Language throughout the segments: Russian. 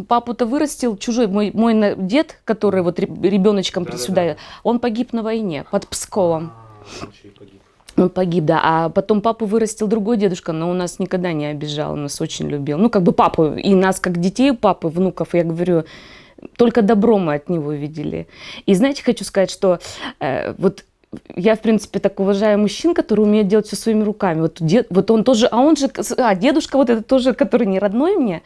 папу-то вырастил чужой, мой дед, который вот ребеночком сюда, он погиб на войне под Псковом. Он еще и погиб. Он погиб, да. А потом папу вырастил другой дедушка, но он нас никогда не обижал, он нас очень любил. Ну, как бы папу, и нас, как детей папы, внуков, я говорю, только добро мы от него видели. И знаете, хочу сказать, что вот я, в принципе, так уважаю мужчин, которые умеют делать все своими руками. Вот он тоже, дедушка вот этот тоже, который не родной мне,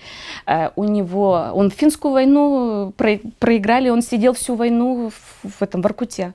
он финскую войну проиграли, он сидел всю войну в Воркуте.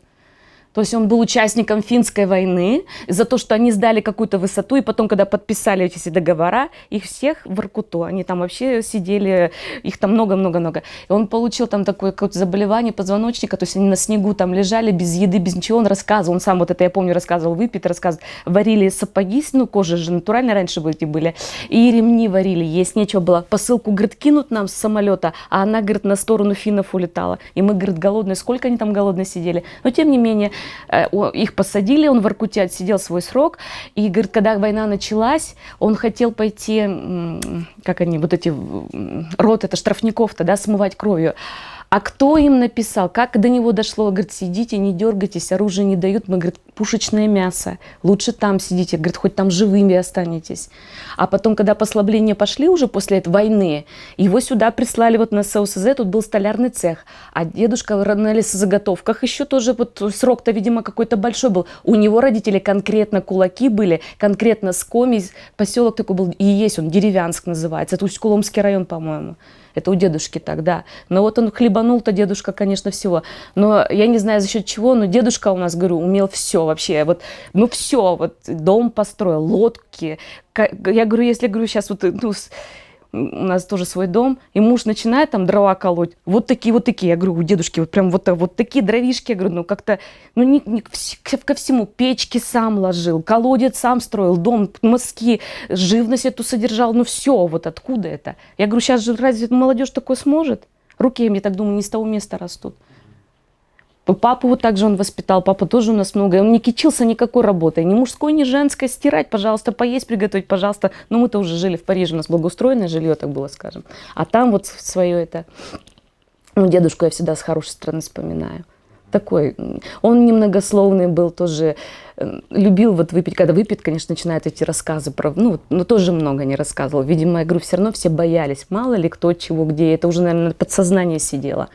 То есть он был участником финской войны за то, что они сдали какую-то высоту, и потом, когда подписали эти все договора, их всех в Воркуту, они там вообще сидели, их там много-много-много. И он получил там такое какое-то заболевание позвоночника, то есть они на снегу там лежали без еды, без ничего, он рассказывал, он сам вот это, я помню, рассказывал, выпит, рассказывал, варили сапоги, ну кожа же натуральная раньше были, и ремни варили, есть нечего было. Посылку, говорит, кинут нам с самолета, а она, говорит, на сторону финнов улетала. И мы, говорит, голодные, сколько они там голодные сидели. Но тем не менее, их посадили, он в Воркуте отсидел свой срок, и, говорит, когда война началась, он хотел пойти, как они, вот эти, рот, это штрафников-то, да, смывать кровью. А кто им написал, как до него дошло? Говорит, сидите, не дергайтесь, оружие не дают. Мы, говорит, пушечное мясо. Лучше там сидите, говорит, хоть там живыми останетесь. А потом, когда послабления пошли уже после этой войны, его сюда прислали вот на СОСЗ, тут был столярный цех. А дедушка на лесозаготовках еще тоже, вот срок-то, видимо, какой-то большой был. У него родители конкретно кулаки были, конкретно Скоми, поселок такой был, и есть он, Деревянск называется, это Усть-Куломский район, по-моему. Это у дедушки так, да. Но вот он хлебанул-то, дедушка, конечно, всего. Но я не знаю, за счет чего, но дедушка у нас, говорю, умел все вообще. Вот, ну все, вот дом построил, лодки. Я говорю, если, говорю, сейчас вот, ну, у нас тоже свой дом, и муж начинает там дрова колоть, вот такие. Я говорю, у дедушки вот прям вот такие дровишки, я говорю, ну как-то, ну не ко всему, печки сам ложил, колодец сам строил, дом, мазки, живность эту содержал, ну все, вот откуда это? Я говорю, сейчас же разве молодежь такое сможет? Руки, я так думаю, не с того места растут. Папу вот так же он воспитал, папа тоже у нас много, он не кичился никакой работой, ни мужской, ни женской, стирать, пожалуйста, поесть, приготовить, пожалуйста. Но мы-то уже жили в Париже, у нас благоустроенное жилье, так было, скажем. А там вот свое это, ну, дедушку я всегда с хорошей стороны вспоминаю. Такой, он немногословный был, тоже любил вот выпить, когда выпьет, конечно, начинает эти рассказы про, ну, но тоже много не рассказывал. Видимо, я говорю, все равно все боялись, мало ли кто, чего, где, это уже, наверное, подсознание сидело.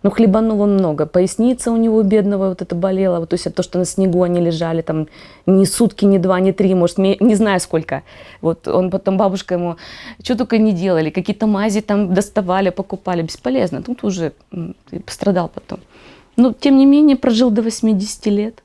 Ну, хлебанул он много. Поясница у него бедного вот это болела. Вот, то есть то, что на снегу они лежали, там ни сутки, ни два, ни три, может, не знаю сколько. Вот он потом, бабушка ему, что только не делали, какие-то мази там доставали, покупали. Бесполезно. Тут уже пострадал потом. Но, тем не менее, прожил до 80 лет.